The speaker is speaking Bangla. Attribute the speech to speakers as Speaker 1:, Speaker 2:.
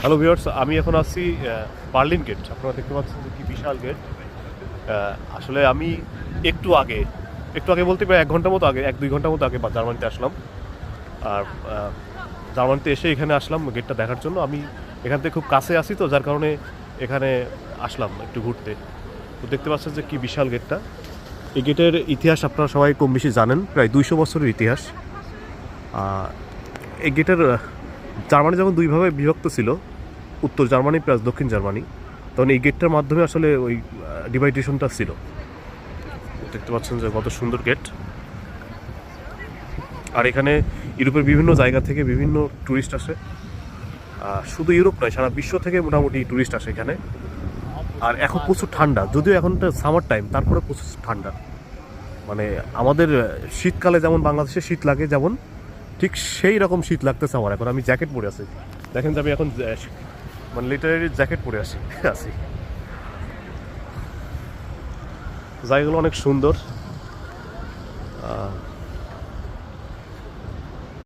Speaker 1: হ্যালো ভিউয়ার্স, আমি এখন আছি বার্লিন গেট। আপনারা দেখতে পাচ্ছেন যে কি বিশাল গেট। আসলে আমি একটু আগে বলতে প্রায় 1 ঘন্টা মতো আগে, 1-2 ঘন্টা মতো আগে জার্মানিতে আসলাম। আর জার্মানিতে এসে এখানে আসলাম গেটটা দেখার জন্য। আমি এখান থেকে খুব কাছে আছি তো, যার কারণে এখানে আসলাম একটু ঘুরতে। তো দেখতে পাচ্ছেন যে কি বিশাল গেটটা। এই গেটের ইতিহাস আপনারা সবাই কম বেশি জানেন, প্রায় 200 বছরের ইতিহাস। এই গেটের জার্মানি যখন দুইভাবে বিভক্ত ছিল, উত্তর জার্মানি প্লাস দক্ষিণ জার্মানি, তখন এই গেটটার মাধ্যমে আসলে ওই ডিভাইডেশনটা ছিল। দেখতে পাচ্ছেন যে কত সুন্দর গেট। আর এখানে ইউরোপের বিভিন্ন জায়গা থেকে বিভিন্ন ট্যুরিস্ট আসে। শুধু ইউরোপ নয়, সারা বিশ্ব থেকে মোটামুটি ট্যুরিস্ট আসে এখানে। আর এখন প্রচুর ঠান্ডা, যদিও এখন সামার টাইম, তারপরে প্রচুর ঠান্ডা। মানে আমাদের শীতকালে যেমন বাংলাদেশে শীত লাগে, যেমন ঠিক সেই রকম শীত লাগতেছে আমার এখন। আমি জ্যাকেট পরে আছি, দেখেন যে আমি এখন মানে লিটারারি জ্যাকেট পরে আছি। জায়গাগুলো অনেক সুন্দর।